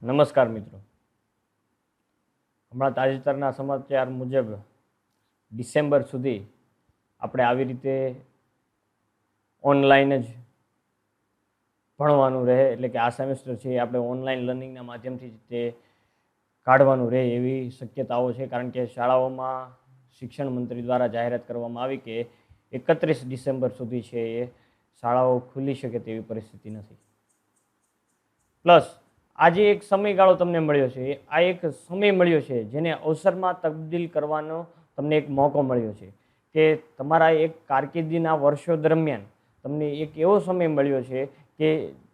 નમસ્કાર મિત્રો, હમણાં તાજેતરના સમાચાર મુજબ ડિસેમ્બર સુધી આપણે આવી રીતે ઓનલાઈન જ ભણવાનું રહે, એટલે કે આ સેમેસ્ટર છે આપણે ઓનલાઈન લર્નિંગના માધ્યમથી તે કાઢવાનું રહે એવી શક્યતાઓ છે. કારણ કે શાળાઓમાં શિક્ષણ મંત્રી દ્વારા જાહેરાત કરવામાં આવી કે 31 ડિસેમ્બર સુધી છે એ શાળાઓ ખુલી શકે તેવી પરિસ્થિતિ નથી. પ્લસ આજે એક સમયગાળો તમને મળ્યો છે, આ એક સમય મળ્યો છે જેને અવસરમાં તબદીલ કરવાનો તમને એક મોકો મળ્યો છે કે તમારા એક કારકિર્દીના વર્ષો દરમિયાન તમને એક એવો સમય મળ્યો છે કે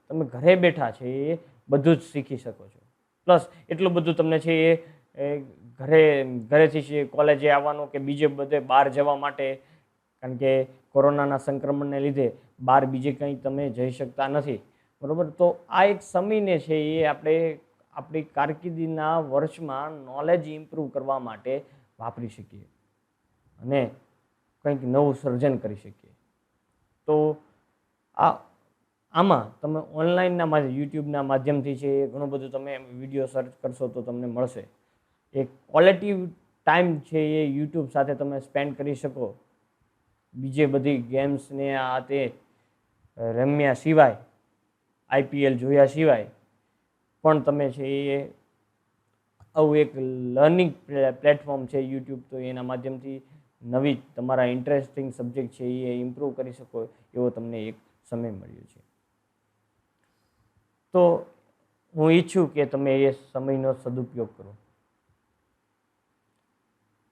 તમે ઘરે બેઠા છે એ બધું જ શીખી શકો છો. પ્લસ એટલું બધું તમને છે એ ઘરેથી કોલેજે આવવાનું કે બીજે બધે બહાર જવા માટે, કારણ કે કોરોનાના સંક્રમણને લીધે બહાર બીજે કંઈ તમે જઈ શકતા નથી, બરાબર. તો આ એક સમયને છે એ આપણે આપણી કારકિર્દીના વર્ષમાં નોલેજ ઇમ્પ્રૂવ કરવા માટે વાપરી શકીએ અને કંઈક નવું સર્જન કરી શકીએ. તો આમાં તમે ઓનલાઈનના યુટ્યુબના માધ્યમથી છે એ ઘણું બધું તમે વિડીયો સર્ચ કરશો તો તમને મળશે. એક ક્વોલિટી ટાઈમ છે એ યુટ્યુબ સાથે તમે સ્પેન્ડ કરી શકો. બીજે બધી ગેમ્સને આ તે રમ્યા સિવાય, IPL જોયા સિવાય પણ તમે છે એ આવું એક લર્નિંગ પ્લેટફોર્મ છે યુટ્યુબ, તો એના માધ્યમથી નવી તમારા ઇન્ટરેસ્ટિંગ સબ્જેક્ટ છે એ ઇમ્પ્રૂવ કરી શકો એવો તમને એક સમય મળ્યો છે. તો હું ઈચ્છું કે તમે એ સમયનો સદુપયોગ કરો.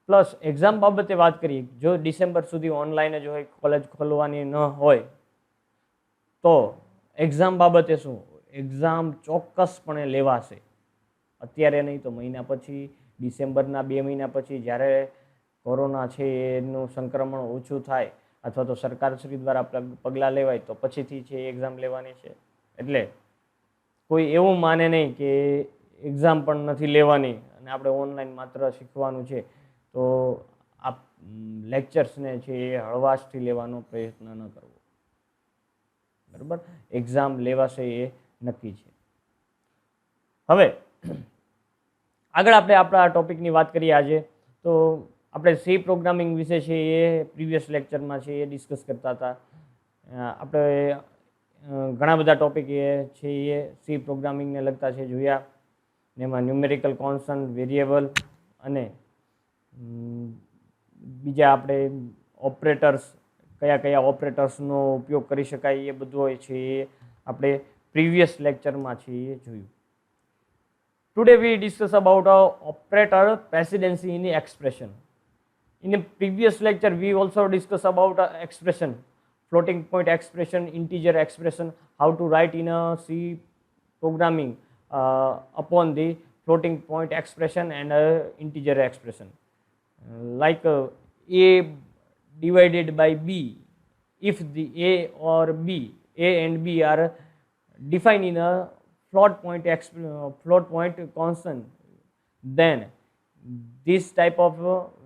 પ્લસ એક્ઝામ બાબતે વાત કરીએ, જો ડિસેમ્બર સુધી ઓનલાઈન જ હોય, કોલેજ ખોલવાની ન હોય, તો એક્ઝામ બાબતે શું, એક્ઝામ ચોક્કસપણે લેવાશે. અત્યારે નહીં તો મહિના પછી, ડિસેમ્બરના 2 મહિના પછી, જ્યારે કોરોના છે એનું સંક્રમણ ઓછું થાય અથવા તો સરકારશ્રી દ્વારા પગલાં લેવાય તો પછીથી છે એક્ઝામ લેવાની છે. એટલે કોઈ એવું માને નહીં કે એક્ઝામ પણ નથી લેવાની અને આપણે ઓનલાઈન માત્ર શીખવાનું છે, તો આ લેક્ચર્સને છે એ હળવાશથી લેવાનો પ્રયત્ન ન કરવો, બરાબર. એક્ઝામ લેવાશે એ નક્કી છે. હવે આગળ આપણે આપણા ટોપિકની વાત કરીએ. આજે તો આપણે સી પ્રોગ્રામિંગ વિશે છે એ પ્રીવિયસ લેક્ચરમાં છે એ ડિસ્કસ કરતા હતા. આપણે ઘણા બધા ટોપિક છે એ સી પ્રોગ્રામિંગને લગતા છે જોયા. એમાં ન્યુમેરિકલ કોન્સ્ટન્ટ, વેરિયેબલ અને બીજા આપણે ઓપરેટર્સ, કયા કયા ઓપરેટર્સનો ઉપયોગ કરી શકાય એ બધું હોય છે એ આપણે પ્રીવિયસ લેક્ચરમાં છે એ જોયું. Today we discuss about operator precedency in expression. In a previous lecture we also discuss about expression, floating point expression, integer expression, how to write in a C programming upon the floating point expression and integer expression. Like A divided by B, if the A or B, A and B are defined in a float point constant, then this type of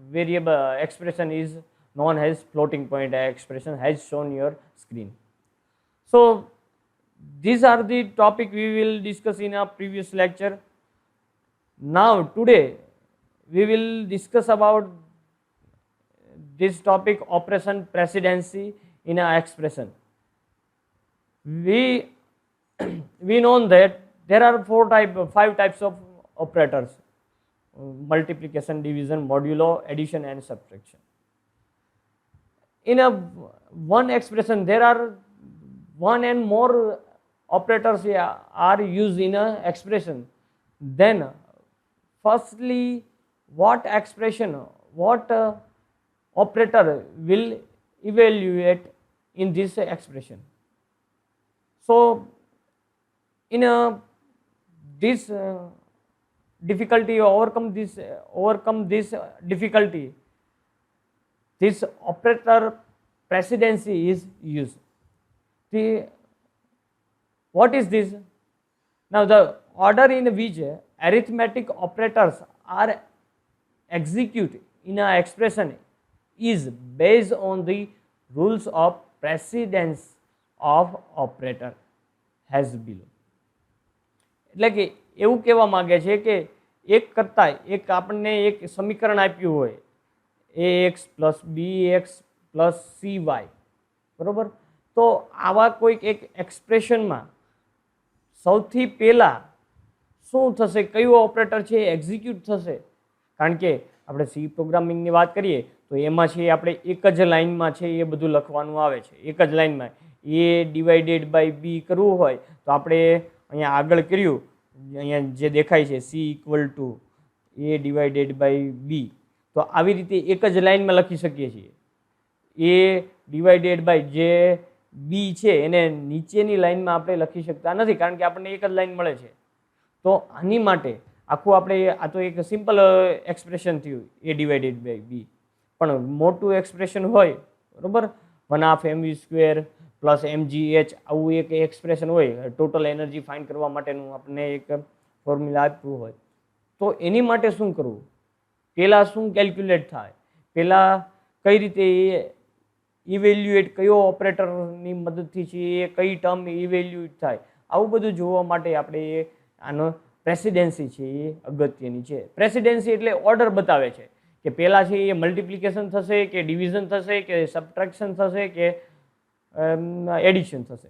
variable expression is known as floating point expression, as shown your screen. So these are the topic we will discuss in our previous lecture. Now today we will discuss about this topic, operation precedency in an expression. We know that there are 5 types of operators: multiplication, division, modulo, addition and subtraction. In one expression there are one and more operators are used in an expression. Then firstly, what operator will evaluate in this expression? So in this difficulty, overcome this difficulty, this operator precedency is used. What is this? Now the order in which arithmetic operators are executed in an expression is based on the rules of precedence of operator as below. એટલે કે એવું કહેવા માગે છે કે એક કરતાં એક આપણને એક સમીકરણ આપ્યું હોય ax plus bx plus cy, બરોબર. તો આવા કોઈક એક એક્સપ્રેશનમાં સૌથી પહેલા શું થશે, કયું ઓપરેટર છે એક્ઝિક્યુટ થશે? કારણ કે આપણે સી પ્રોગ્રામિંગની વાત કરીએ તો એમાં છે આપણે એક જ લાઇનમાં છે એ બધું લખવાનું આવે છે. એક જ લાઇનમાં એ ડિવાઇડેડ બાય બી કરવું હોય તો આપણે અહીંયા આગળ કર્યું, અહીંયા જે દેખાય છે C equal to A divided by B, તો આવી રીતે એક જ લાઇનમાં લખી શકીએ છીએ. એ ડિવાઇડેડ બાય જે બી છે એને નીચેની લાઇનમાં આપણે લખી શકતા નથી કારણ કે આપણને એક જ લાઇન મળે છે. તો આની માટે આખું આપણે આ તો એક સિમ્પલ એક્સપ્રેશન થયું એ ડિવાઇડેડ બાય બી, પણ મોટું એક્સપ્રેશન હોય બરોબર, 1/2 mv સ્ક્વેર પ્લસ mgh આવું એક એક્સપ્રેશન હોય ટોટલ એનર્જી ફાઇન્ડ કરવા માટેનું આપણને એક ફોર્મ્યુલા આપ્યું હોય, તો એની માટે શું કરવું? પહેલાં શું કેલ્ક્યુલેટ થાય, પહેલાં કઈ રીતે એ ઇવેલ્યુએટ કયો ઓપરેટરની મદદથી છે એ કઈ ટર્મ ઇવેલ્યુએટ થાય, આવું બધું જોવા માટે આપણે આનો પ્રેસિડેન્સી છે એ અગત્યની છે. પ્રેસિડેન્સી એટલે ઓર્ડર બતાવે છે કે પહેલાં છે એ મલ્ટિપ્લિકેશન થશે કે ડિવિઝન થશે કે સબટ્રેક્શન થશે કે એડિશન થશે.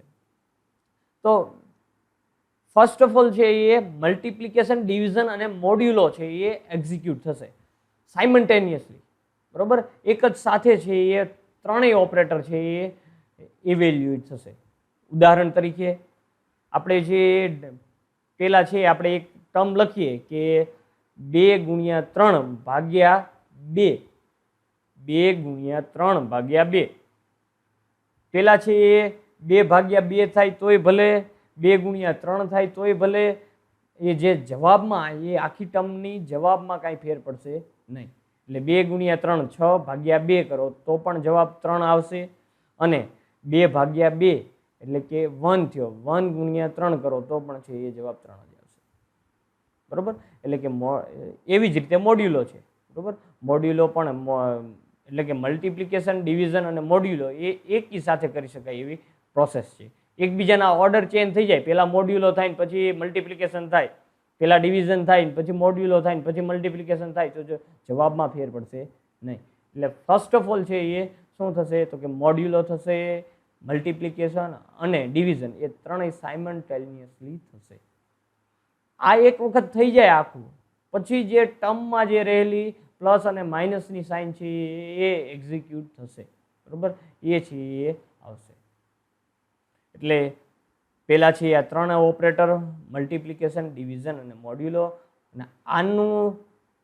તો ફર્સ્ટ ઓફ ઓલ છે એ મલ્ટિપ્લિકેશન, ડિવિઝન અને મોડ્યુલો છે એ એક્ઝિક્યુટ થશે સાયમલ્ટેનિયસલી, બરોબર. એક જ સાથે છે એ ત્રણેય ઓપરેટર છે એ ઇવેલ્યુએટ થશે. ઉદાહરણ તરીકે આપણે જે પહેલાં છે આપણે એક ટર્મ લખીએ કે 2 ગુણ્યા 3 ભાગ્યા 2, 2 ગુણ્યા 3 ભાગ્યા 2. પહેલાં છે એ 2 ભાગ્યા 2 થાય તોય ભલે, 2 ગુણ્યા 3 થાય તોય ભલે, એ જે જવાબમાં એ આખી ટર્મની જવાબમાં કાંઈ ફેર પડશે નહીં. એટલે 2 ગુણ્યા 3 6 ભાગ્યા 2 કરો તો પણ જવાબ 3 આવશે, અને 2 ભાગ્યા 2 એટલે કે 1 થયો, 1 ગુણ્યા 3 કરો તો પણ છે એ જવાબ 3 જ આવશે, બરોબર. એટલે કે એવી જ રીતે મોડ્યુલો છે, બરોબર. મોડ્યુલો પણ એટલે કે મલ્ટિપ્લિકેશન, ડિવિઝન અને મોડ્યુલો એ એકી સાથે કરી શકાય એવી પ્રોસેસ છે. એકબીજાના ઓર્ડર ચેન્જ થઈ જાય, પહેલાં મોડ્યુલો થાય ને પછી મલ્ટિપ્લિકેશન થાય, પહેલાં ડિવિઝન થાય ને પછી મોડ્યુલો થાય ને પછી મલ્ટિપ્લિકેશન થાય, તો જવાબમાં ફેર પડશે નહીં. એટલે ફર્સ્ટ ઓફ ઓલ છે એ શું થશે તો કે મોડ્યુલો થશે, મલ્ટિપ્લિકેશન અને ડિવિઝન એ ત્રણેય સાયમલ્ટેનિયસલી થશે. આ એક વખત થઈ જાય આખું, પછી જે ટર્મમાં જે રહેલી પ્લસ અને માઇનસની સાઇન છે એ એક્ઝિક્યુટ થશે, બરોબર. એ છે એ આવશે. એટલે પહેલાં છે આ ત્રણ ઓપરેટર મલ્ટિપ્લિકેશન, ડિવિઝન અને મોડ્યુલો, અને આનું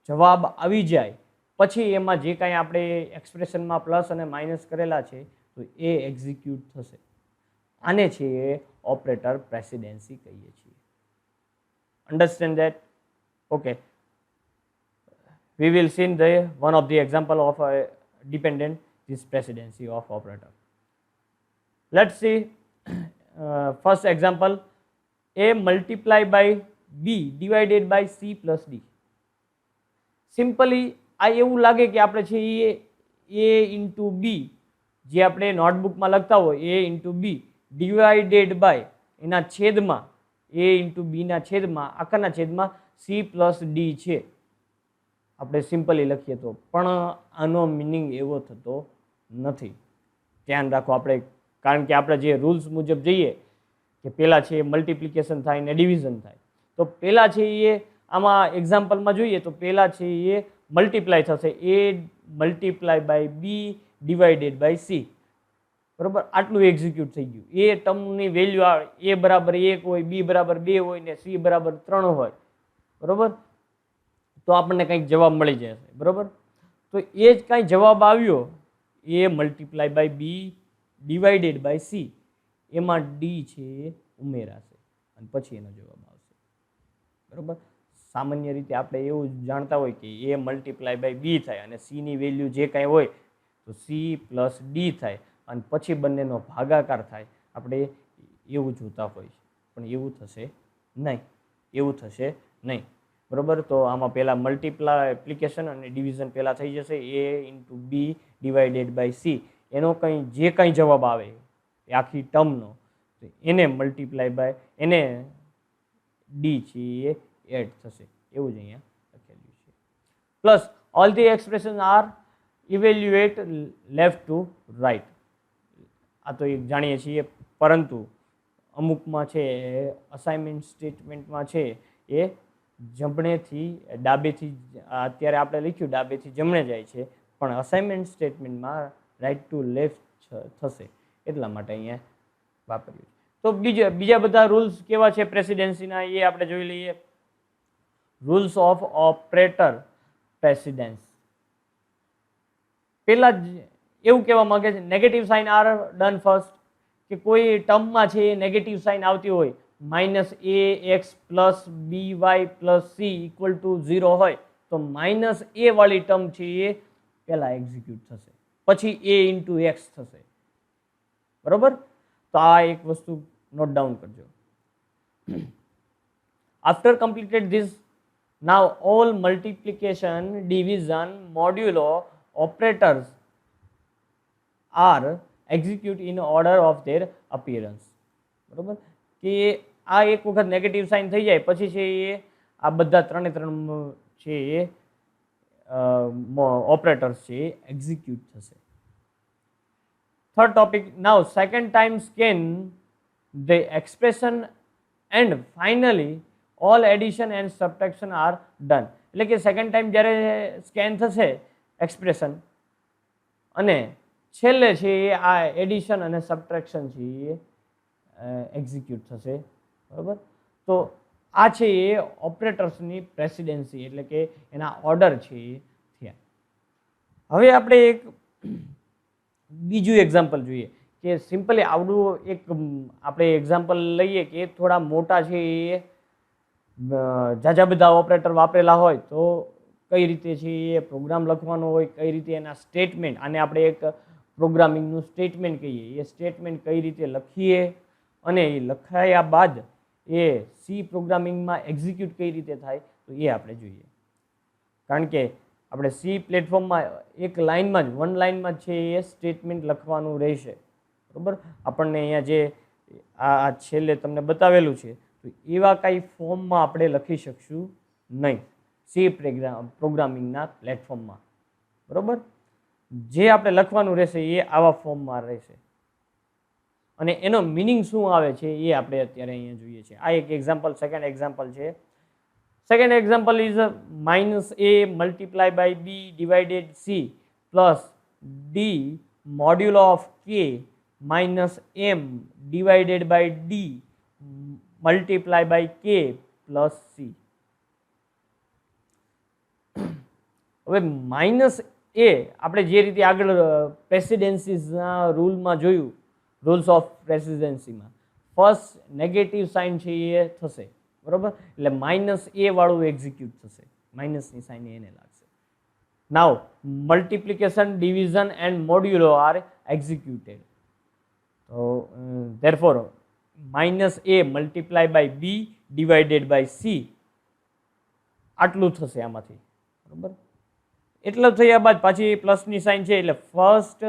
જવાબ આવી જાય પછી એમાં જે કાંઈ આપણે એક્સપ્રેશનમાં પ્લસ અને માઇનસ કરેલા છે તો એ એક્ઝિક્યુટ થશે. આને છે એ ઓપરેટર પ્રેસિડેન્સી કહીએ છીએ. Understand that? Okay. We will see the one of the example of a dependent this presidency of operator. Let's see first example, a multiply by b divided by c plus d. Simply આ એવું લાગે કે આપણે છે એ a into b જે આપણે નોટબુકમાં લખતા હોય a into b divided by એના છેદમાં a into b ના છેદમાં આખાના છેદમાં c plus d છે, આપણે સિમ્પલી લખીએ તો. પણ આનો મિનિંગ એવો થતો નથી, ધ્યાન રાખો આપણે, કારણ કે આપણે જે રૂલ્સ મુજબ જઈએ કે પહેલાં છે મલ્ટિપ્લિકેશન થાય ને ડિવિઝન થાય, તો પહેલાં છે એ આમાં એક્ઝામ્પલમાં જોઈએ તો પહેલાં છે એ મલ્ટીપ્લાય થશે, A multiply by B divided by C, બરોબર. આટલું એક્ઝિક્યુટ થઈ ગયું. એ ટર્મની વેલ્યુ આવે, એ બરાબર 1 હોય, બી બરાબર 2 હોય ને સી બરાબર 3 હોય, બરોબર. તો આપણને કંઈક જવાબ મળી જશે, બરોબર. તો એ જ કાંઈ જવાબ આવ્યો A multiply by B divided by C, એમાં ડી છે એ ઉમેરાશે અને પછી એનો જવાબ આવશે, બરોબર. સામાન્ય રીતે આપણે એવું જાણતા હોય કે એ મલ્ટીપ્લાય બાય બી થાય અને સીની વેલ્યુ જે કાંઈ હોય તો સી પ્લસ ડી થાય અને પછી બંનેનો ભાગાકાર થાય, આપણે એવું જોતા હોય છે. પણ એવું થશે નહીં, એવું થશે નહીં, બરોબર. તો આમાં પહેલાં મલ્ટિપ્લિકેશન અને ડિવિઝન પહેલાં થઈ જશે, A into B divided by C, એનો કંઈ જે કાંઈ જવાબ આવે એ આખી ટર્મનો એને મલ્ટીપ્લાય બાય એને ડી છે એ એડ થશે એવું જ અહીંયા લખેલું છે. Plus all the expression are evaluate left to right. આ તો એક જાણીએ છીએ, પરંતુ અમુકમાં છે અસાઇનમેન્ટ સ્ટેટમેન્ટમાં છે એ જમણેથી ડાબેથી, અત્યારે આપણે લખ્યું ડાબેથી જમણે જાય છે, પણ અસાઇનમેન્ટ સ્ટેટમેન્ટમાં રાઈટ ટુ લેફ્ટ થશે એટલા માટે અહીંયા વાપર્યું. તો બીજા બધા રૂલ્સ કેવા છે પ્રેસિડેન્સીના એ આપણે જોઈ લઈએ. Rules of operator precedence. પહેલા જ એવું કહેવા માંગે છે negative sign are done first, કે કોઈ ટર્મમાં છે એ નેગેટિવ સાઇન આવતી હોય, -ax plus by plus c equal to 0 હોય તો -a વાળી ટર્મ છે એ પહેલા એક્ઝિક્યુટ થશે, પછી a ઇન્ટુ એક્સ થશે. બરોબર? તો આ એક વસ્તુ નોટ ડાઉન કરજો. After completed this, now all multiplication, division, modulo operators are execute in order of their appearance. બરોબર? કે આ એક વખત નેગેટિવ સાઇન થઈ જાય પછી છે એ આ બધા ત્રણે છે એ ઓપરેટર્સ છે એ એક્ઝિક્યુટ થશે. Third topic, now second time scan the expression and finally all addition and subtraction are done. એટલે કે સેકન્ડ ટાઈમ જ્યારે સ્કેન થશે એક્સપ્રેશન અને છેલ્લે છે એ આ એડિશન અને સબટ્રેક્શન છે એ એક્ઝિક્યુટ થશે. બરાબર? તો આ છે એ ઓપરેટર્સની પ્રેસિડેન્સી એટલે કે એના ઓર્ડર છે એ થયા. હવે આપણે એક બીજું એક્ઝામ્પલ જોઈએ કે સિમ્પલી આવડું એક આપણે એક્ઝામ્પલ લઈએ કે થોડા મોટા છે એ ઝાઝા બધા ઓપરેટર વાપરેલા હોય તો કઈ રીતે છે એ પ્રોગ્રામ લખવાનો હોય, કઈ રીતે એના સ્ટેટમેન્ટ, આને આપણે એક પ્રોગ્રામિંગનું સ્ટેટમેન્ટ કહીએ, એ સ્ટેટમેન્ટ કઈ રીતે લખીએ અને એ લખાયા બાદ એ સી પ્રોગ્રામિંગમાં એક્ઝિક્યુટ કઈ રીતે થાય તો એ આપણે જોઈએ. કારણ કે આપણે સી પ્લેટફોર્મમાં એક લાઇનમાં જ વન લાઇનમાં જ છે એ સ્ટેટમેન્ટ લખવાનું રહેશે. બરાબર? આપણને અહીંયા જે આ છેલ્લે તમને બતાવેલું છે તો એવા કાંઈ ફોર્મમાં આપણે લખી શકશું નહીં સી પ્રોગ્રામિંગના પ્લેટફોર્મમાં. બરાબર? જે આપણે લખવાનું રહેશે એ આવા ફોર્મમાં રહેશે અને એનો મિનિંગ શું આવે છે એ આપણે અત્યારે અહીંયા જોઈએ છીએ. આ એક એક્ઝામ્પલ, સેકન્ડ એક્ઝામ્પલ છે. Second example is -a multiply by b divided c plus d modulo of k minus m divided by d multiply by k plus c. હવે -a આપણે જે રીતે આગળ પ્રેસિડેન્સીના રૂલમાં જોયું, રૂલ્સ ઓફ પ્રેસિડેન્સીમાં ફર્સ્ટ નેગેટિવ સાઇન છે એ થશે. બરોબર? એટલે -a વાળું એક્ઝિક્યુટ થશે, માઇનસની સાઇન એને લાગશે. Now multiplication, division and modulo are executed. તો therefore -a multiply by b divided by c આટલું થશે આમાંથી. બરોબર? એટલું થયા બાદ પાછી પ્લસની સાઇન છે એટલે ફર્સ્ટ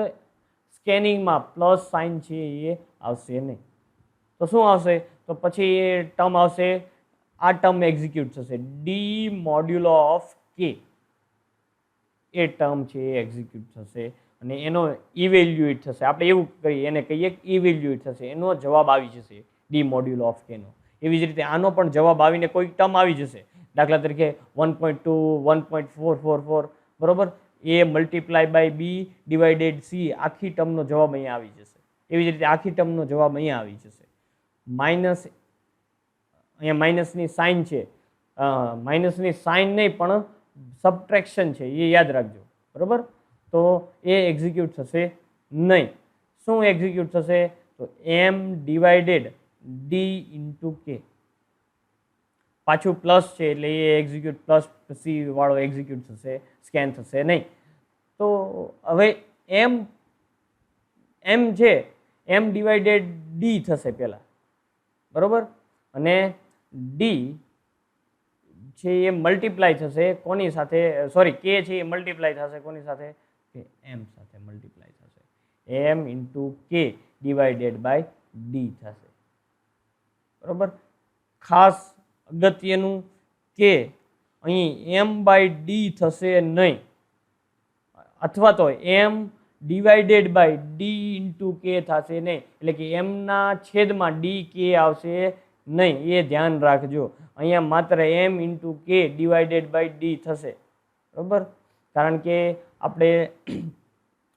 સ્કેનિંગમાં પ્લસ સાઇન છે એ આવશે નહીં. તો શું આવશે? તો પછી એ ટર્મ આવશે, આ ટર્મ એક્ઝિક્યુટ થશે, ડી મોડ્યુલો ઓફ કે. એ ટર્મ છે એ એક્ઝિક્યુટ થશે અને એનો ઇવેલ્યુએટ થશે. આપણે એવું કહીએ, એને કહીએ કે ઇવેલ્યુએટ થશે, એનો જવાબ આવી જશે ડી મોડ્યુલો ઓફ કેનો. એવી જ રીતે આનો પણ જવાબ આવીને કોઈ ટર્મ આવી જશે. દાખલા તરીકે 1.2, 1.444, બરોબર? A multiply by B divided C, આખી ટર્મનો જવાબ અહીંયા આવી જશે. એવી જ રીતે આખી ટર્મનો જવાબ અહીંયા આવી જશે. માઇનસ, અહીંયા માઇનસની સાઇન છે, માઇનસની સાઇન નહીં પણ સબટ્રેક્શન છે એ યાદ રાખજો. બરોબર? તો એ એક્ઝિક્યુટ થશે નહીં. શું એક્ઝિક્યુટ થશે? તો એમ ડિવાઇડેડ ડી ઇન્ટુ કે. પાછું પ્લસ છે એટલે એ એક્ઝિક્યુટ પ્લસ સી વાળો એક્ઝિક્યુટ થશે, સ્કેન થશે નહીં. તો હવે એમ છે, એમ ડિવાઇડેડ ડી થશે પહેલાં. બરોબર? અને ડી છે એ મલ્ટીપ્લાય થશે કોની સાથે? સોરી, કે છે એ મલ્ટીપ્લાય થશે કોની સાથે? કે એમ સાથે મલ્ટીપ્લાય થશે. એમ into K divided by D થશે. બરોબર? ખાસ અગત્યનું કે અહીં m/d થશે નહીં, અથવા તો m divided by d into k થશે નહીં, એટલે કે m ના છેદમાં d k આવશે નહીં, એ ધ્યાન રાખજો. અહીંયા માત્ર m into k divided by d થશે, બરાબર. કારણ કે આપણે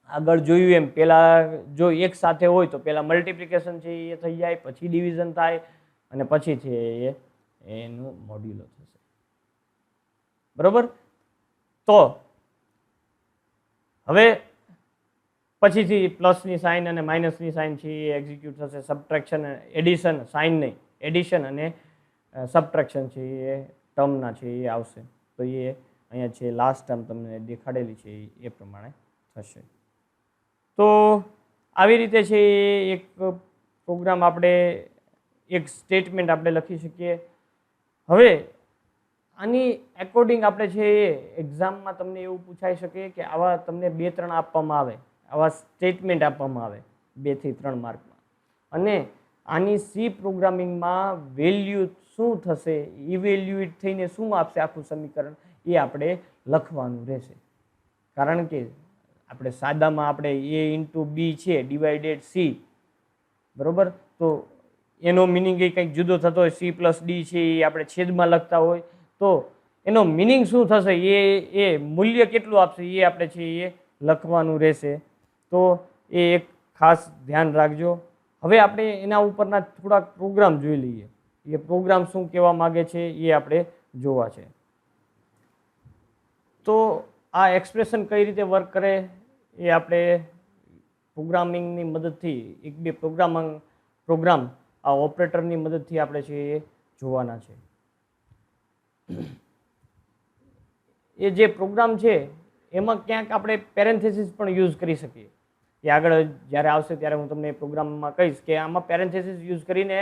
આગળ જોયું એમ પહેલાં જો એક સાથે હોય તો પહેલાં મલ્ટિપ્લિકેશન છે એ થઈ જાય, પછી ડિવિઝન થાય અને પછી છે એનું મોડ્યુલો થશે, બરાબર. તો હવે પછીથી પ્લસની સાઇન અને માઇનસની સાઇન છે એ એક્ઝિક્યુટ થશે. સબટ્રેક્શન એડિશન, સાઇન નહીં, એડિશન અને સબટ્રેક્શન છે એ ટર્મના છે એ આવશે. તો એ અહીંયા છે લાસ્ટ ટર્મ તમને દેખાડેલી છે એ પ્રમાણે થશે. તો આવી રીતે છે એક પ્રોગ્રામ આપણે એક સ્ટેટમેન્ટ આપણે લખી શકીએ. હવે આની એકોર્ડિંગ આપણે છે એ એક્ઝામમાં તમને એવું પૂછાઈ શકે કે આવા તમને 2-3 આપવામાં આવે, આવા સ્ટેટમેન્ટ આપવામાં આવે 2 થી 3 માર્કમાં, અને આની સી પ્રોગ્રામિંગમાં વેલ્યુ શું થશે, ઇવેલ્યુએટ થઈને શું આપશે આખું સમીકરણ, એ આપણે લખવાનું રહેશે. કારણ કે આપણે સાદામાં આપણે a ઇન્ટુ બી છે ડિવાઇડેડ સી, બરાબર. તો એનો મિનિંગ એ કંઈક જુદો થતો હોય, સી પ્લસ ડી છે એ આપણે છેદમાં લખતા હોય તો એનો મિનિંગ શું થશે, એ મૂલ્ય કેટલું આપશે એ આપણે છે એ લખવાનું રહેશે. તો એ એક ખાસ ધ્યાન રાખજો. હવે આપણે એના ઉપરના થોડાક પ્રોગ્રામ જોઈ લઈએ. એ પ્રોગ્રામ શું કહેવા માગે છે એ આપણે જોવા છે. તો આ એક્સપ્રેશન કઈ રીતે વર્ક કરે એ આપણે પ્રોગ્રામિંગની મદદથી 1-2 પ્રોગ્રામ આ ઓપરેટરની મદદથી આપણે છે એ જોવાના છે. એ જે પ્રોગ્રામ છે એમાં ક્યાંક આપણે પેરેન્થેસિસ પણ યુઝ કરી શકીએ. એ આગળ જ્યારે આવશે ત્યારે હું તમને પ્રોગ્રામમાં કહીશ કે આમાં પેરેન્થેસિસ યુઝ કરીને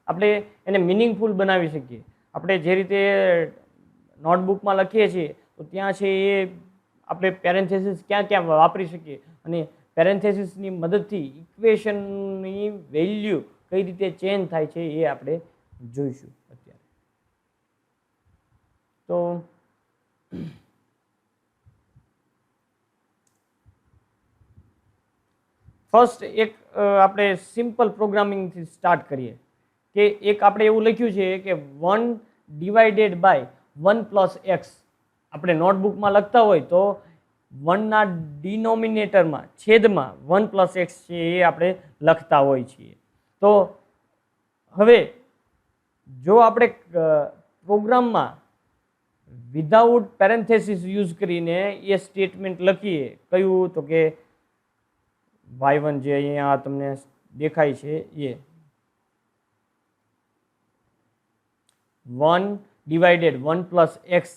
આપણે એને મિનિંગફુલ બનાવી શકીએ. આપણે જે રીતે નોટબુકમાં લખીએ છીએ તો ત્યાં છે એ આપણે પેરેન્થેસિસ ક્યાં ક્યાં વાપરી શકીએ, અને પેરેન્થેસિસની મદદથી ઇક્વેશનની વેલ્યુ કઈ રીતે ચેન્જ થાય છે એ આપણે જોઈશું અત્યારે. તો ફર્સ્ટ એક આપણે સિમ્પલ પ્રોગ્રામિંગથી સ્ટાર્ટ કરીએ કે એક આપણે એવું લખ્યું છે કે 1 ડિવાઇડેડ બાય 1 પ્લસ એક્સ. આપણે નોટબુકમાં લખતા હોય તો 1ના ડિનોમિનેટરમાં છેદમાં 1 પ્લસ એક્સ છે એ આપણે લખતા હોય છીએ. તો હવે જો આપણે પ્રોગ્રામમાં વિધાઉટ પેરેન્થેસિસ યુઝ કરીને એ સ્ટેટમેન્ટ લખીએ, કયું તો કે y1 જે અહીંયા તમને દેખાય છે એ 1 ડિવાઇડેડ 1 પ્લસ એક્સ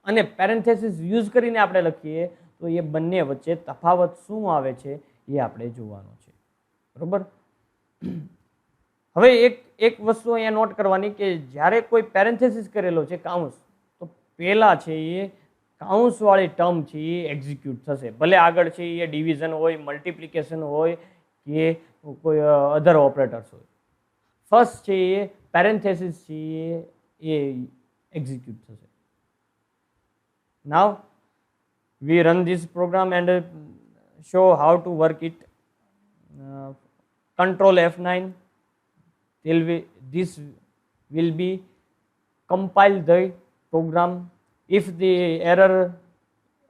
અને પેરેન્થેસિસ યુઝ કરીને આપણે લખીએ તો એ બંને વચ્ચે તફાવત શું આવે છે એ આપણે જોવાનું છે, બરોબર. હવે એક વસ્તુ અહીંયા નોટ કરવાની કે જ્યારે કોઈ પેરેન્થેસિસ કરેલો છે કાઉન્સ, તો પહેલા છે એ કાઉન્સવાળી ટર્મ છે એ એક્ઝિક્યુટ થશે, ભલે આગળ છે એ ડિવિઝન હોય, મલ્ટિપ્લિકેશન હોય કે કોઈ અધર ઓપરેટર્સ હોય. ફર્સ્ટ છે એ પેરેન્થેસિસ છે એ એક્ઝિક્યુટ થશે. Now we run this program and show how to work it. Control F9 till this will be compile the program. If the error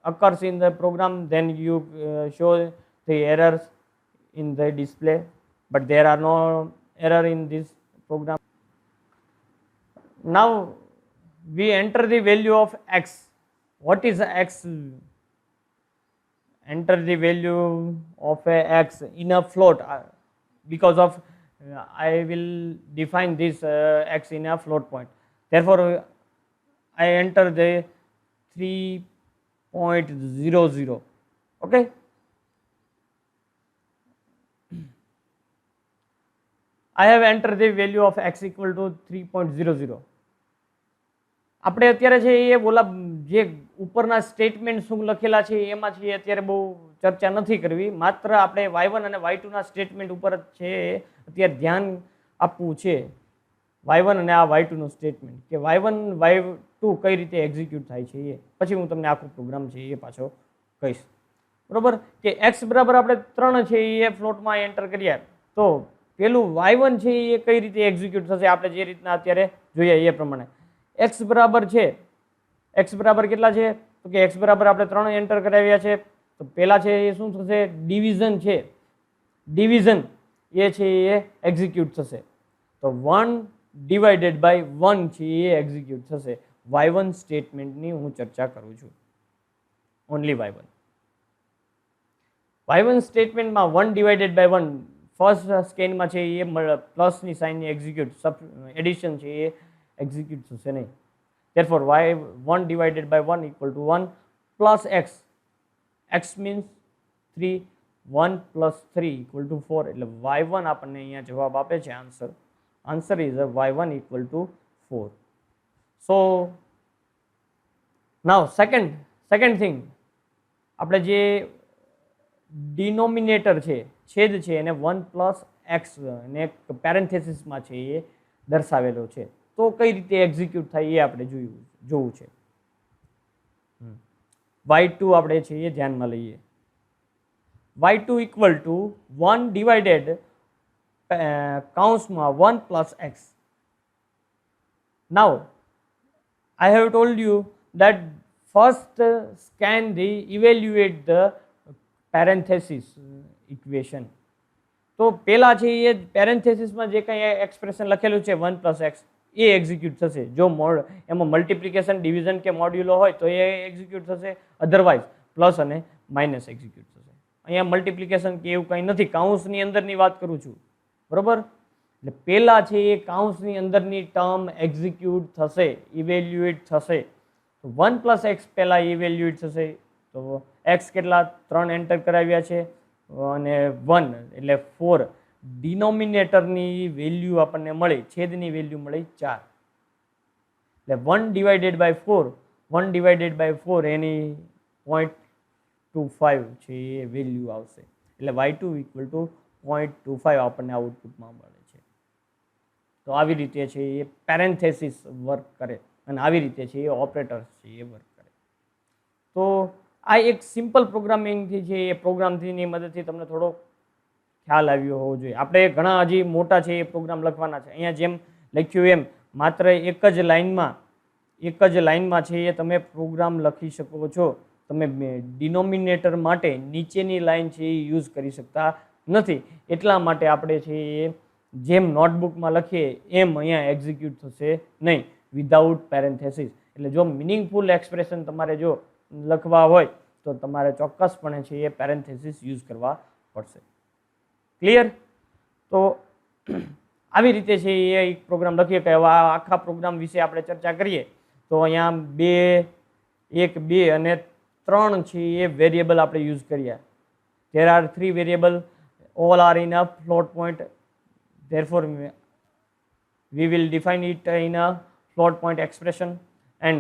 occurs in the program, then you show the errors in the display, but there are no error in this program. Now we enter the value of x. What is x? Enter the value of x in a float, because of I will define this x in a float point. Therefore I enter the 3.00. Okay. I have entered the value of x equal to 3.00. આપણે અત્યારે છે એ બોલા જે ઉપરના statement શું લખેલા છે એમાં છે અત્યારે બહુ ચર્ચા નથી કરવી, માત્ર આપણે y1 અને y2 ના સ્ટેટમેન્ટ ઉપર છે અત્યારે ધ્યાન આપવું છે. y1 અને આ y2 નું સ્ટેટમેન્ટ કે y1 y2 કઈ રીતે એક્ઝિક્યુટ થાય છે એ પછી હું તમને આખો પ્રોગ્રામ છે એ પાછો કહીશ, બરોબર. કે x બરાબર આપણે 3 છે એ ફ્લોટમાં એન્ટર કરીએ તો પેલું y1 છે એ કઈ રીતે એક્ઝિક્યુટ થશે આપણે જે રીતના અત્યારે જોઈએ એ પ્રમાણે. x બરાબર છે, x બરાબર કેટલા છે તો કે x બરાબર આપણે 3 એન્ટર કરાવ્યા છે તો પહેલા છે એ શું થશે, ડિવિઝન છે, ડિવિઝન એ છે એ એક્ઝિક્યુટ થશે તો 1 ડિવાઇડેડ બાય 1 છે એ એક્ઝિક્યુટ થશે. y1 સ્ટેટમેન્ટની હું ચર્ચા કરું છું, ઓનલી y1. y1 સ્ટેટમેન્ટમાં 1 ડિવાઇડેડ બાય 1 ફર્સ્ટ સ્કેનમાં છે એ પ્લસની સાઇનની એક્ઝિક્યુટ એડિશન છે એ એક્ઝિક્યુટ થશે નહીં. therefore y1 divided by 1 equal to 1 plus x means 3, 1 plus 3 equal to 4 એટલે y1 આપણને અહીંયા જવાબ આપે છે answer is y1 equal to 4. so now second thing આપણે જે ડિનોમિનેટર છે છેદ છે એને 1 plus x ને પેરેન્થેસિસમાં છે એ દર્શાવેલો છે તો કઈ રીતે એક્ઝિક્યુટ થાય એ આપણે જોવું છે. y2 આપણે છે એ ધ્યાનમાં લઈએ. y2 ઇક્વલ ટુ 1 ડિવાઇડેડ કૌંસમાં 1 plus x. now I have told you that first can evaluate the parenthesis equation. તો પેલા છે એ પેરેન્થેસિસમાં જે કંઈ એક્સપ્રેશન લખેલું છે 1 plus x એ એક્ઝિક્યુટ થશે. જો એમાં મલ્ટિપ્લિકેશન ડિવિઝન કે મોડ્યુલો હોય તો એ એક્ઝિક્યુટ થશે, અધરવાઇઝ પ્લસ અને માઇનસ એક્ઝિક્યુટ થશે. અહીંયા મલ્ટિપ્લિકેશન કે એવું કંઈ નથી, કાઉન્સની અંદરની વાત કરું છું, બરોબર. એટલે પહેલા છે એ કાઉન્સની અંદરની ટર્મ એક્ઝિક્યુટ થશે, ઇવેલ્યુએટ થશે. તો 1 plus x પહેલા ઇવેલ્યુએટ થશે તો x કેટલા 3 એન્ટર કરાવ્યા છે અને 1 એટલે 4 ડિનોમિનેટરની વેલ્યુ આપણને મળી, છેદની વેલ્યુ મળી 4 એટલે 1 ડિવાઇડેડ બાય 4 1 ડિવાઇડેડ બાય 4 એની 0.25 છે એ વેલ્યુ આવશે એટલે y2 ઇક્વલ ટુ 0.25 આપણને આઉટપુટમાં મળે છે. તો આવી રીતે છે એ પેરેન્થેસિસ વર્ક કરે અને આવી રીતે છે એ ઓપરેટર્સ છે એ વર્ક કરે. તો આ એક સિમ્પલ પ્રોગ્રામિંગથી છે એ પ્રોગ્રામની મદદથી તમને થોડો ખ્યાલ આવ્યો હોવો જોઈએ. આપણે ઘણા હજી મોટા છે એ પ્રોગ્રામ લખવાના છે. અહીંયા જેમ લખ્યું એમ માત્ર એક જ લાઇનમાં છે એ તમે પ્રોગ્રામ લખી શકો છો. તમે ડિનોમિનેટર માટે નીચેની લાઇન છે એ યુઝ કરી શકતા નથી. એટલા માટે આપણે છે એ જેમ નોટબુકમાં લખીએ એમ અહીંયા એક્ઝિક્યુટ થશે નહીં વિધાઉટ પેરેન્થેસિસ. એટલે જો મિનિંગફુલ એક્સપ્રેશન તમારે જો લખવા હોય તો તમારે ચોક્કસપણે છે એ પેરેન્થેસિસ યુઝ કરવા પડશે. ક્લિયર? તો આવી રીતે છે એ એક પ્રોગ્રામ લખીએ કે આખા પ્રોગ્રામ વિશે આપણે ચર્ચા કરીએ તો અહીંયા 1, 2 અને 3 છે એ વેરિયેબલ આપણે યુઝ કર્યા. there are 3 variable, all are in a float point, therefore we will define it in a float point expression. and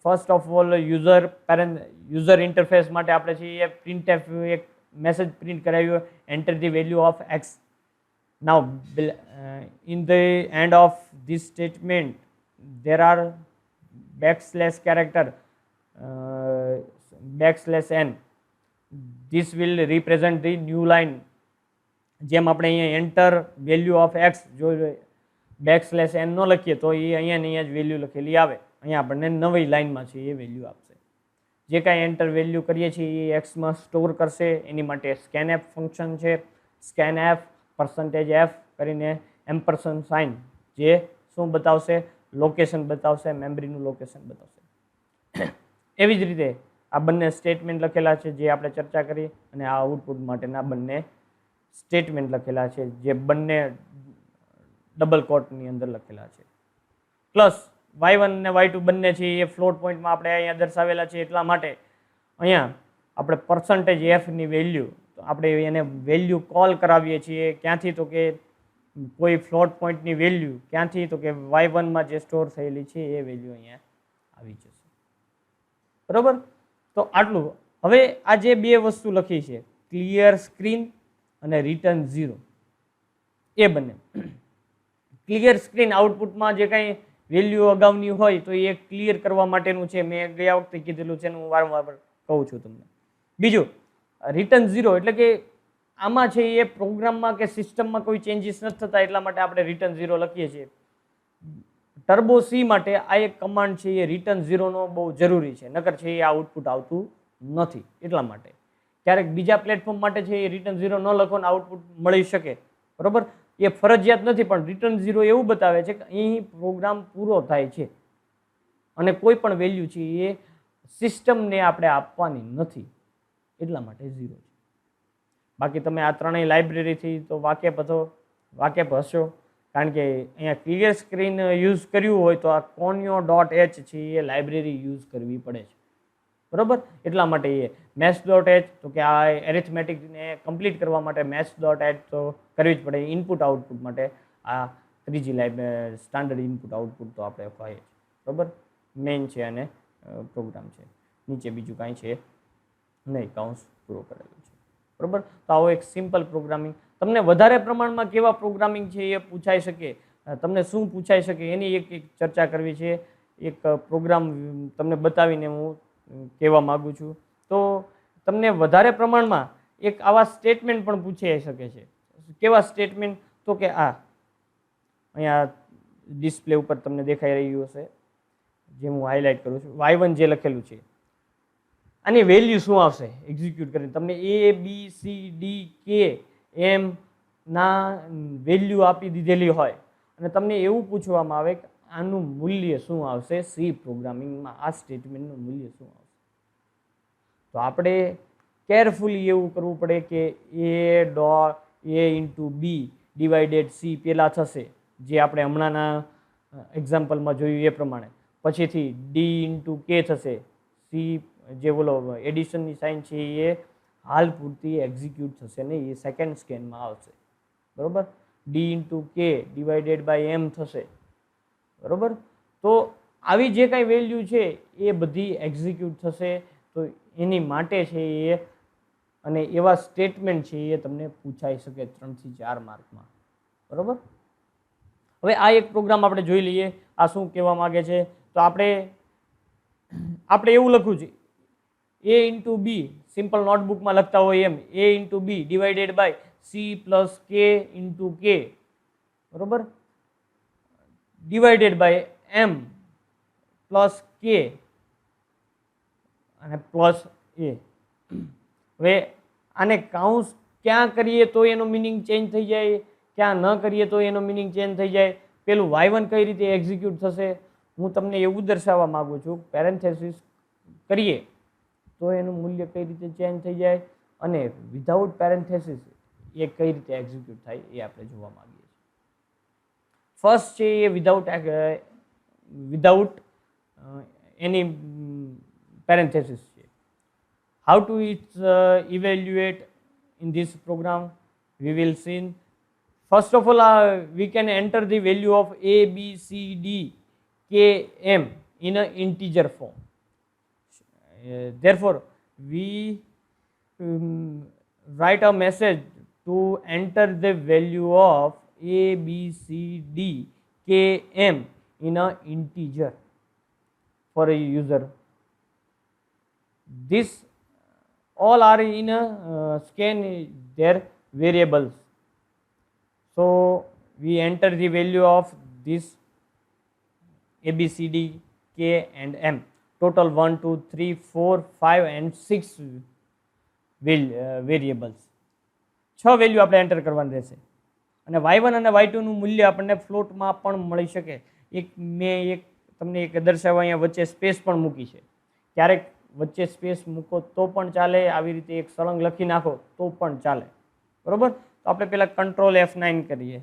first of all user interface માટે આપણે છે એ printf એક મેસેજ પ્રિન્ટ કરાવ્યો, enter the value of x. now in the end of this statement there are backslash character \n. this will represent the new line. જેમ આપણે અહીંયા enter value of x જો \n ન લખીએ તો એ અહીંયા જ વેલ્યુ લખેલી આવે, અહીંયા આપણને નવી લાઇનમાં છે એ વેલ્યુ આપશે. જે કાંઈ એન્ટર વેલ્યુ કરીએ છીએ એ એક્સમાં સ્ટોર કરશે. એની માટે scanf ફંક્શન છે, scanf %f કરીને એમ્પરસન સાઇન જે શું બતાવશે, લોકેશન બતાવશે, મેમરીનું લોકેશન બતાવશે. એવી જ રીતે આ બંને સ્ટેટમેન્ટ લખેલા છે જે આપણે ચર્ચા કરી અને આ આઉટપુટ માટેના બંને સ્ટેટમેન્ટ લખેલા છે જે બંને ડબલ કોટની અંદર લખેલા છે. પ્લસ y1 અને y2 બંને છે એ ફ્લોટ પોઈન્ટમાં આપણે અહીંયા દર્શાવેલા છે. એટલા માટે અહીંયા આપણે %f ની વેલ્યુ આપણે એને વેલ્યુ કોલ કરાવીએ છીએ ક્યાંથી તો કે કોઈ ફ્લોટ પોઈન્ટની વેલ્યુ ક્યાંથી તો કે y1માં જે સ્ટોર થયેલી છે એ વેલ્યુ અહીંયા આવી જશે. બરોબર? તો આટલું. હવે આ જે બે વસ્તુ લખી છે ક્લિયર સ્ક્રીન અને રિટર્ન 0 એ બંને ક્લિયર સ્ક્રીન આઉટપુટમાં જે કાંઈ વેલ્યુ અગાઉની હોય તો એ ક્લિયર કરવા માટેનું છે. મેં ગયા વખતે કીધેલું છે, હું વારંવાર કહું છું તમને. બીજું રિટર્ન 0 એટલે કે આમાં છે એ પ્રોગ્રામમાં કે સિસ્ટમમાં કોઈ ચેન્જીસ નથી થતા, એટલા માટે આપણે રિટર્ન 0 લખીએ છીએ. ટર્બો સી માટે આ એક કમાન્ડ છે એ રિટર્ન 0નો બહુ જરૂરી છે, નકર છે એ આઉટપુટ આવતું નથી. એટલા માટે ક્યારેક બીજા પ્લેટફોર્મ માટે છે એ રિટર્ન 0 ન લખો ને આઉટપુટ મળી શકે, બરોબર. એ ફરજિયાત નથી, પણ રિટર્ન 0 એવું બતાવે છે કે અહીં પ્રોગ્રામ પૂરો થાય છે અને કોઈ પણ વેલ્યુ છે એ સિસ્ટમને આપણે આપવાની નથી, એટલા માટે 0 છે. બાકી તમે આ ત્રણેય લાઇબ્રેરીથી તો વાકેફ હશો, કારણ કે અહીંયા ક્લિયર સ્ક્રીન યુઝ કર્યું હોય તો આ conio.h છે એ લાઇબ્રેરી યુઝ કરવી પડે છે, બરોબર. એટલા માટે એ maths.h તો કે આ એરિથમેટિકને કમ્પ્લીટ કરવા માટે maths.h તો કરવી જ પડે. ઇનપુટ આઉટપુટ માટે આ ત્રીજી સ્ટાન્ડર્ડ ઇનપુટ આઉટપુટ તો આપણે કહીએ છીએ, બરોબર. મેઇન છે અને પ્રોગ્રામ છે, નીચે બીજું કાંઈ છે નહીં, કાઉન્સ પૂરો કરેલો છે, બરોબર. તો આવો એક સિમ્પલ પ્રોગ્રામિંગ. તમને વધારે પ્રમાણમાં કેવા પ્રોગ્રામિંગ છે એ પૂછાઈ શકે, તમને શું પૂછાઈ શકે એની એક ચર્ચા કરવી છે. એક પ્રોગ્રામ તમને બતાવીને હું કહેવા માગું છું. તો તમને વધારે પ્રમાણમાં એક આવા સ્ટેટમેન્ટ પણ પૂછાઈ શકે છે. કેવા સ્ટેટમેન્ટ? તો કે આ અહીંયા ડિસ્પ્લે ઉપર તમને દેખાઈ રહ્યું હશે, જે હું હાઇલાઇટ કરું છું, y1 જે લખેલું છે, આની વેલ્યુ શું આવશે એક્ઝિક્યુટ કરીને? તમને A B C D K M ના વેલ્યુ આપી દીધેલી હોય અને તમને એવું પૂછવામાં આવે કે આનું મૂલ્ય શું આવશે સી પ્રોગ્રામિંગમાં, આ સ્ટેટમેન્ટનું મૂલ્ય શું આવશે? તો આપણે કેરફુલી એવું કરવું પડે કે A into B divided C પહેલાં થશે, જે આપણે હમણાંના એક્ઝામ્પલમાં જોયું એ પ્રમાણે. પછીથી ડી ઇન્ટુ કે થશે, સી જે બોલો એડિશનની સાઇન છે એ હાલ પૂરતી એક્ઝિક્યુટ થશે નહીં, એ સેકન્ડ સ્કેનમાં આવશે, બરોબર. D into K divided by એમ થશે, બરોબર. તો આવી જે કાંઈ વેલ્યુ છે એ બધી એક્ઝિક્યુટ થશે. તો એની માટે છે એ અને એવા સ્ટેટમેન્ટ છે એ તમને પૂછાઈ શકે 3 થી 4 માર્કમાં, બરોબર. હવે આ એક પ્રોગ્રામ આપણે જોઈ લઈએ, આ શું કહેવા માગે છે. તો આપણે એવું લખવું છે A ઇન્ટુ બી, સિમ્પલ નોટબુકમાં લખતા હોય એમ, A into B divided by C plus K into K, બરોબર, ડિવાઇડેડ બાય એમ પ્લસ કે અને પ્લસ એ. હવે આને કાઉન્સ ક્યાં કરીએ તો એનો મિનિંગ ચેન્જ થઈ જાય, ક્યાં ન કરીએ તો એનો મિનિંગ ચેન્જ થઈ જાય. પેલું y1 કઈ રીતે એક્ઝિક્યુટ થશે હું તમને એવું દર્શાવવા માંગુ છું. પેરેન્થેસિસ કરીએ તો એનું મૂલ્ય કઈ રીતે ચેન્જ થઈ જાય અને વિધાઉટ પેરેન્થેસિસ એ કઈ રીતે એક્ઝિક્યુટ થાય એ આપણે જોવા માંગીએ છીએ. ફર્સ્ટ છે એ વિધાઉટ એની પેરેન્થેસિસ છે. How to evaluate in this program? We will see. First of all, we can enter the value of A, B, C, D, K, M in an integer form. Therefore, we write a message to enter the value of A, B, C, D, K, M in an integer for a user. This all are in a scan their variables. So we enter the value of this A, B, C, D, K and M. Total 1, 2, 3, 4, 5 and 6 variables, 6 value આપણે enter કરવાની રહેશે. અને y1 અને y2 નું મૂલ્ય આપણને ફ્લોટમાં પણ મળી શકે. મેં તમને એક દર્શાવવા અહીંયા વચ્ચે સ્પેસ પણ મૂકી છે. ક્યારેક વચ્ચે સ્પેસ મૂકો તો પણ ચાલે, આવી રીતે એક સળંગ લખી નાખો તો પણ ચાલે, બરોબર. તો આપણે પહેલાં કંટ્રોલ F9 કરીએ,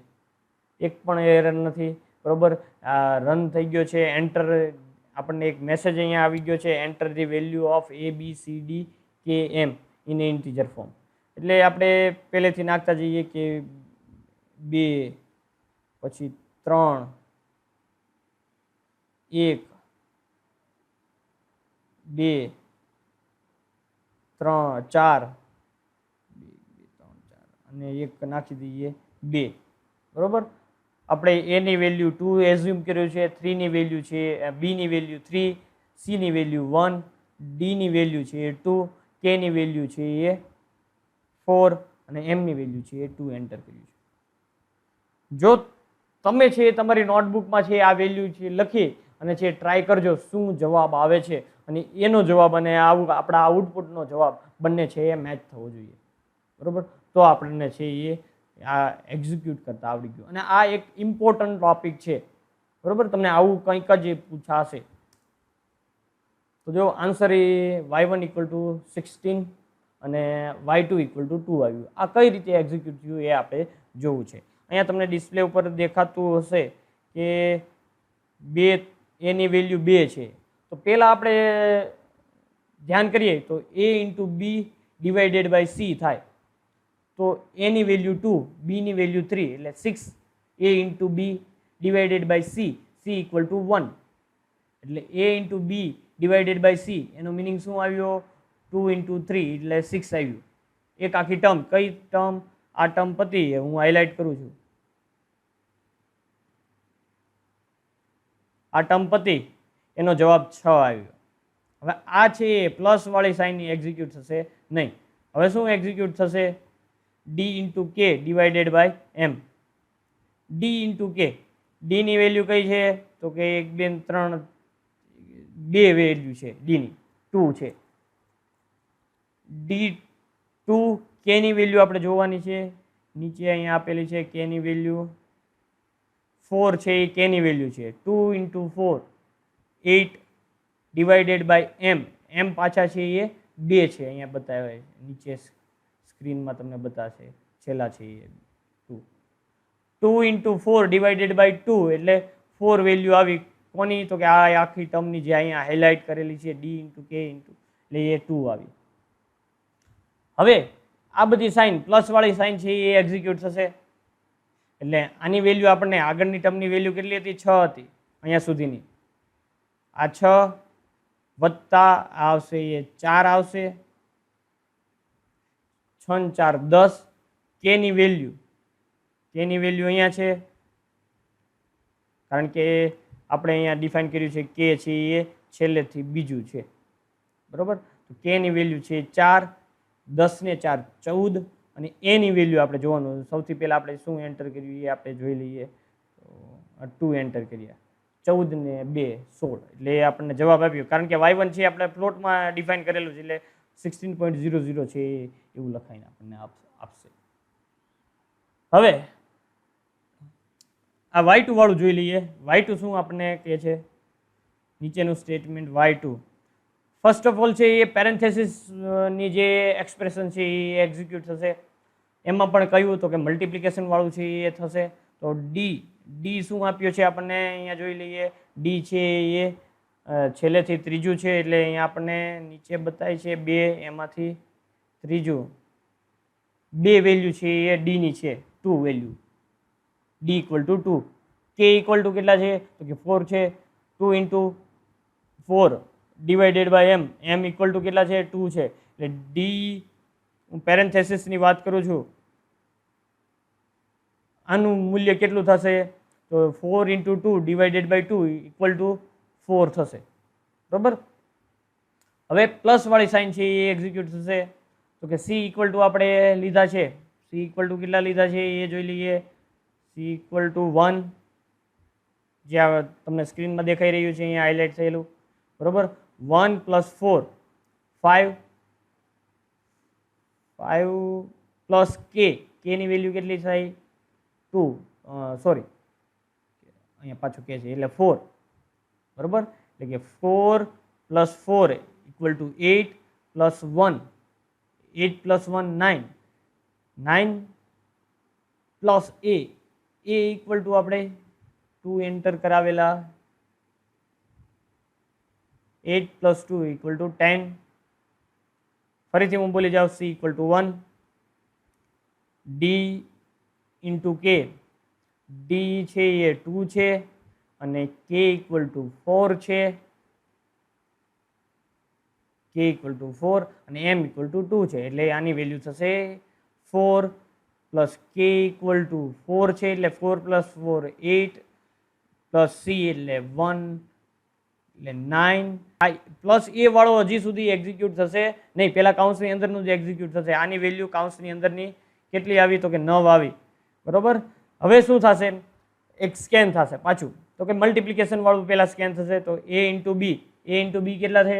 એક પણ એરર નથી, બરોબર. રન થઈ ગયો છે. એન્ટર, આપણને એક મેસેજ અહીંયા આવી ગયો છે, enter the value of A, B, C, D, K, M in integer form. એટલે આપણે પહેલેથી નાખતા જઈએ કે 2, પછી 3, 1, 2, 3, 4, 2, 3, 4 અને એક નાખી દઈએ 2, બરોબર. આપણે એની વેલ્યુ 2 એઝ્યુમ કર્યું છે, 3 ની વેલ્યુ છે, બી ની વેલ્યુ 3, સી ની વેલ્યુ 1, ડી ની વેલ્યુ છે એ 2, કે ની વેલ્યુ છે એ 4 અને એમ ની વેલ્યુ છે એ 2 એન્ટર કર્યું છે. જો તમે છે તમારી નોટબુકમાં છે આ વેલ્યુ છે લખી અને છે ટ્રાય કરજો શું જવાબ આવે છે, અને એનો જવાબ અને આપણા આઉટપુટનો જવાબ બંને છે એ મેચ થવો જોઈએ. બરોબર, તો આપણને છે એ આ એક્ઝિક્યુટ કરતા આવડી ગયું. અને આ એક ઇમ્પોર્ટન્ટ ટોપિક છે. બરોબર, તમને આવું કંઈક જ પૂછાશે. તો જો answer A y1 equal to 16 અને y2 ઇક્વલ ટુ 2 આવ્યું. આ કઈ રીતે એક્ઝિક્યુટ થયું એ આપણે જોવું છે. અહીંયા તમને ડિસ્પ્લે ઉપર દેખાતું હશે કે બે એની વેલ્યુ 2 છે. તો પહેલા આપણે ધ્યાન કરીએ તો a into B divided by C થાય. તો a ની વેલ્યુ 2, b ની વેલ્યુ 3 એટલે 6 a into B divided by C, C equal to 1. એટલે a into B divided by C એનો મિનિંગ શું આવ્યો? 2 ઇન્ટુ 3 એટલે 6 આવ્યું. એક આખી ટર્મ, કઈ ટર્મ? આ ટર્મ પતી, હું હાઇલાઇટ કરું છું. આ ટર્મ પતી, એનો જવાબ 6 આવ્યો. હવે આ છે એ પ્લસ વાળી સાઇન એક્ઝિક્યુટ થશે નહીં. હવે શું એક્ઝિક્યુટ થશે? D into K divided by M. D into K, D ની વેલ્યુ કઈ છે? તો કે 1 2 3 બે વેલ્યુ છે ડીની, 2 છે. ડી 2, કે ની વેલ્યુ આપણે જોવાની છે. નીચે અહીંયા આપેલી છે કે ની વેલ્યુ 4 છે, એ કે ની વેલ્યુ છે. 2 ઇન્ટુ 4 8 ડિવાઇડેડ બાય એમ. એમ પાછા છે એ 2 છે, અહીંયા બતાવે નીચે સ્ક્રીનમાં તમને બતાવશે, છેલ્લા છે એ 2. 2 ઇન્ટુ 4 ડિવાઇડેડ બાય 2 એટલે 4 વેલ્યુ આવી. કોની? તો કે આ આખી ટર્મની જે અહીંયા હાઇલાઇટ કરેલી છે ડી ઇન્ટુ કે ઇન્ટુ, એટલે એ 2 આવી. હવે આ બધી સાઇન પ્લસ વાળી સાઇન છે એ એક્ઝિક્યુટ થશે. એટલે આની વેલ્યુ આપણને આગળની ટર્મની વેલ્યુ કેટલી હતી? 6 હતી અહીંયા સુધીની. આ 6 વત્તા આવશે એ 4 આવશે. 6 ને 4 10. કે ની વેલ્યુ, કે ની વેલ્યુ અહીંયા છે, કારણ કે આપણે અહીંયા ડિફાઇન કર્યું છે કે છે એ છેલ્લેથી બીજું છે. બરોબર, તો કે ની વેલ્યુ છે 4, 10 ને 4 14, અને એ ની વેલ્યુ આપણે જોવાનું. સૌથી પહેલા આપણે શું એન્ટર કર્યું એ આપણે જોઈ લઈએ. તો 2 એન્ટર કર્યા, 14 ને 2 16, એટલે એ આપણને જવાબ આપ્યો. કારણ કે y1 છે આપણે પ્લોટમાં ડિફાઇન કરેલું છે, એટલે 16.00 છે એવું લખાઈને આપણને આપશે. હવે આ y2 વાળું જોઈ લઈએ. y2 શું આપણને કહે છે? નીચેનું statement y2. First of all છે એ પેરેન્થેસિસ ની જે એક્સપ્રેશન છે એ એક્ઝિક્યુટ થશે. એમાં પણ કહ્યું તો કે મલ્ટિપ્લિકેશન વાળું છે એ થશે. તો ડી શું આપ્યો છે આપણને અહીંયા જોઈ લઈએ. ડી છે એ છેલ્લેથી ત્રીજું છે, એટલે અહીંયા આપણને નીચે બતાય છે 2, એમાંથી ત્રીજું. 2 વેલ્યુ છે એ ડી ની છે, 2 વેલ્યુ. D equal to 2. કે ઇક્વલ ટુ કેટલા છે? તો કે 4 છે. 2 into 4 divided by M. M equal to કેટલા છે? 2 છે. એટલે ડી, હું પેરેન્થેસિસની વાત કરું છું, આનું મૂલ્ય કેટલું થશે? તો 4 into 2 divided by 2 equal to 4 થશે. બરાબર, હવે પ્લસ વાળી સાઇન છે એ એક્ઝિક્યુટ થશે. તો કે સી ઇક્વલ ટુ આપણે લીધા છે. સી ઇક્વલ ટુ કેટલા લીધા છે એ જોઈ લઈએ. સી ઇક્વલ ટુ 1, જે તમને સ્ક્રીનમાં દેખાઈ રહ્યું છે અહીંયા હાઇલાઇટ થયેલું. બરોબર, 1 પ્લસ 4 5, 5 પ્લસ કે, કે ની વેલ્યુ કેટલી થાય? 2, સોરી અહીંયા પાછું કે છે એટલે 4. બરોબર, એટલે કે 4 plus 4 equal to 8 plus 1, 8 plus 1 9, 9 plus A equal to આપણે 2 એન્ટર કરાવેલા. 8 plus 2 equal two 10. ફરીથી હું બોલી જાઉં. C equal to 1. D into K, D છે એ 2 છે, અને કે ઇક્વલ ટુ 4 છે. કે ઇક્વલ ટુ 4 અને એમ ઇક્વલ ટુ 2 છે, એટલે આની વેલ્યુ થશે 4 પ્લસ કે ઇક્વલ ટુ 4 છે એટલે 4 + 4 8 પ્લસ સી એટલે 1 એટલે 9 પ્લસ એ વાળો હજી સુધી એક્ઝિક્યુટ થશે નહીં, પેલા કાઉન્સની અંદરનું જ એક્ઝિક્યુટ થશે. આની વેલ્યુ કાઉન્સની અંદરની કેટલી આવી તો કે 9 આવી, બરોબર. હવે શું થશે, એક સ્કેન થશે પાછું, તો કે મલ્ટિપ્લિકેશન વાળું પહેલા સ્કેન થશે, તો a ઇન્ટુ બી કેટલા થશે,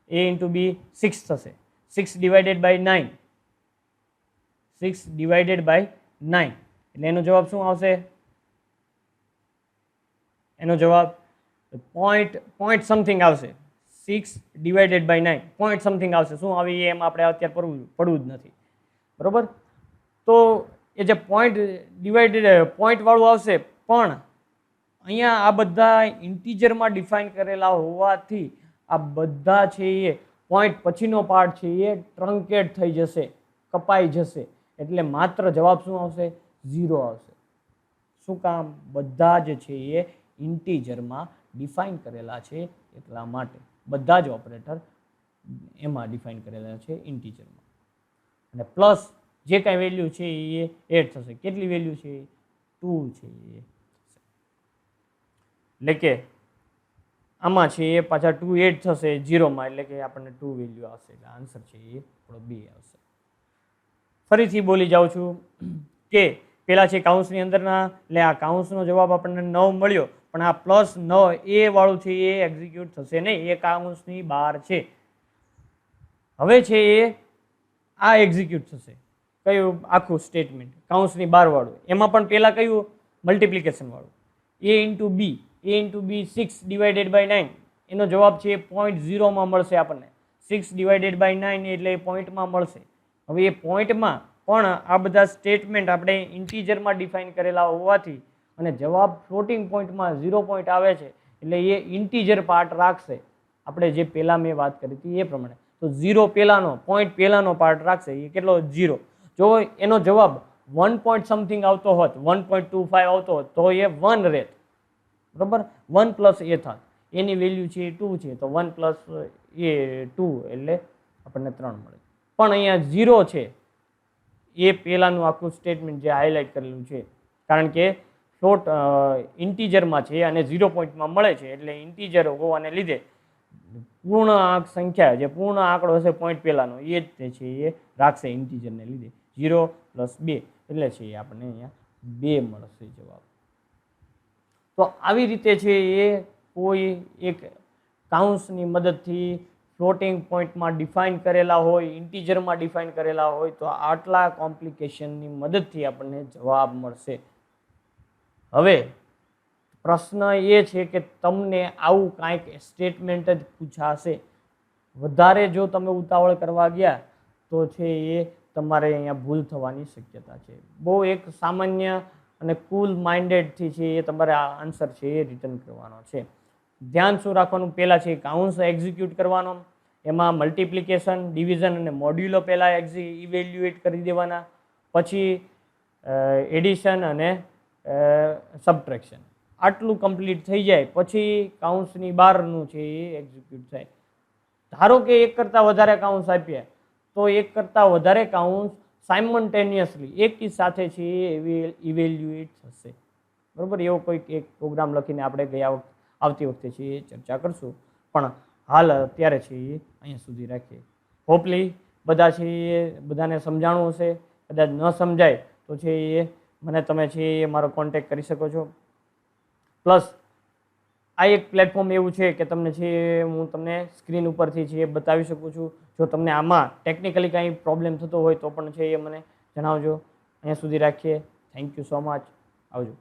a ઇન્ટુ બી 6 થશે, 6 ડિવાઇડેડ બાય 9, 6 ડિવાઇડેડ બાય 9 એટલે એનો જવાબ શું આવશે, એનો જવાબ પોઈન્ટ સમથિંગ આવશે. 6 ડિવાઇડેડ બાય 9 પોઈન્ટ સમથિંગ આવશે. શું આવી એમ આપણે અત્યારે પડવું જ નથી, બરોબર. તો એ જે પોઈન્ટ વાળું આવશે, પણ અહીંયા આ બધા ઇન્ટીજરમાં ડિફાઇન કરેલા હોવાથી આ બધા છે એ પોઈન્ટ પછીનો પાર્ટ છે એ ટ્રંકેટ થઈ જશે, કપાઈ જશે, એટલે માત્ર જવાબ શું આવશે, 0 આવશે. શું કામ, બધા જ છે એ ઇન્ટીજરમાં ડિફાઇન કરેલા છે એટલા માટે બધા જ ઓપરેટર એમાં ડિફાઇન કરેલા છે ઇન્ટીજરમાં. અને પ્લસ જે કાંઈ વેલ્યુ છે એ એડ થશે. કેટલી વેલ્યુ છે, 2 છે એ, એટલે કે આમાં છે એ પાછા 2 એડ થશે 0માં, એટલે કે આપણને 2 વેલ્યુ આવશે, એટલે આન્સર છે એ આપણો 2 આવશે. ફરીથી બોલી જાઉં છું કે પેલા છે કાઉન્સની અંદરના, એટલે આ કાઉન્સનો જવાબ આપણને 9 મળ્યો, પણ આ પ્લસ 9 એ વાળું છે એ એક્ઝિક્યુટ થશે નહીં, એ કાઉન્સની બહાર છે. હવે છે એ આ એક્ઝિક્યુટ થશે, કયું આખું સ્ટેટમેન્ટ કાઉન્સની બહાર વાળું, એમાં પણ પહેલા કયું મલ્ટિપ્લિકેશન વાળું, a into B 6 divided by 9 એનો જવાબ છે 0.0માં મળશે આપણને. 6 ડિવાઇડેડ બાય 9 એટલે પોઈન્ટમાં મળશે. હવે એ પોઈન્ટમાં પણ આ બધા સ્ટેટમેન્ટ આપણે ઇન્ટીજરમાં ડિફાઇન કરેલા હોવાથી અને જવાબ ફ્લોટિંગ પોઈન્ટમાં 0 પોઈન્ટ આવે છે, એટલે એ ઇન્ટીજર પાર્ટ રાખશે. આપણે જે પહેલાં મેં વાત કરી હતી એ પ્રમાણે, તો 0 પહેલાંનો પોઈન્ટ પહેલાંનો પાર્ટ રાખશે, એ કેટલો 0. જો એનો જવાબ 1 પોઈન્ટ સમથિંગ આવતો હોત, 1.25 આવતો હોત, તો એ 1 રહેત, બરાબર. 1 પ્લસ એ થાત, એની વેલ્યુ છે એ 2 છે, તો 1 પ્લસ એ 2 એટલે આપણને 3 મળે. પણ અહીંયા 0 છે એ પહેલાંનું આખું સ્ટેટમેન્ટ જે હાઇલાઇટ કરેલું છે, કારણ કે ફ્લોટ ઇન્ટીજરમાં છે અને 0 પોઈન્ટમાં મળે છે, એટલે ઇન્ટીજર હોવાને લીધે પૂર્ણ સંખ્યા જે પૂર્ણ આંકડો હશે પોઈન્ટ પહેલાંનો એ જ છે એ રાખશે ઇન્ટીજરને લીધે. 0 + 2 એટલે છે એ આપણને અહીંયા 2 મળશે જવાબ. તો આવી રીતે છે એ કોઈ એક કાઉન્સની મદદથી ફ્લોટિંગ પોઈન્ટમાં ડિફાઇન કરેલા હોય, ઇન્ટીજરમાં ડિફાઇન કરેલા હોય, તો આટલા કોમ્પ્લિકેશનની મદદથી આપણને જવાબ મળશે. હવે પ્રશ્ન એ છે કે તમને આવું કાંઈક સ્ટેટમેન્ટ જ પૂછાશે. વધારે જો તમે ઉતાવળ કરવા ગયા તો છે એ તમારે અહીંયા ભૂલ થવાની શક્યતા છે. બહુ એક સામાન્ય અને કુલ માઇન્ડેડથી છે એ તમારે આ આન્સર છે એ રિટર્ન કરવાનો છે. ધ્યાન શું રાખવાનું, પહેલાં છે કાઉન્સ એક્ઝિક્યુટ કરવાનો, એમાં મલ્ટિપ્લિકેશન, ડિવિઝન અને મોડ્યુલો પહેલાં ઇવેલ્યુએટ કરી દેવાના, પછી એડિશન અને સબટ્રેક્શન. આટલું કમ્પ્લીટ થઈ જાય પછી કાઉન્સની બહારનું છે એ એક્ઝિક્યુટ થાય. ધારો કે એક કરતાં વધારે કાઉન્સ આપ્યા તો એક કરતાં વધારે કાઉન્સ સાયમલ્ટેનિયસલી એકી સાથે છે એ ઇવેલ્યુએટ થશે, બરાબર. એવો કોઈક એક પ્રોગ્રામ લખીને આપણે આવતી વખતે છે એ ચર્ચા કરશું, પણ હાલ અત્યારે છે એ અહીંયા સુધી રાખીએ. હોપલી બધા છે એ બધાને સમજાણું હશે. કદાચ ન સમજાય તો છે એ મને તમે છે એ મારો કોન્ટેક્ટ કરી શકો છો. પ્લસ આ એક પ્લેટફોર્મ એવું છે કે તમને છે હું તમને સ્ક્રીન ઉપરથી છે એ બતાવી શકું છું. જો તમને આમાં ટેકનિકલી કાંઈ પ્રોબ્લેમ થતો હોય તો પણ છે એ મને જણાવજો. અહીંયા સુધી રાખીએ. Thank you so much. આવજો.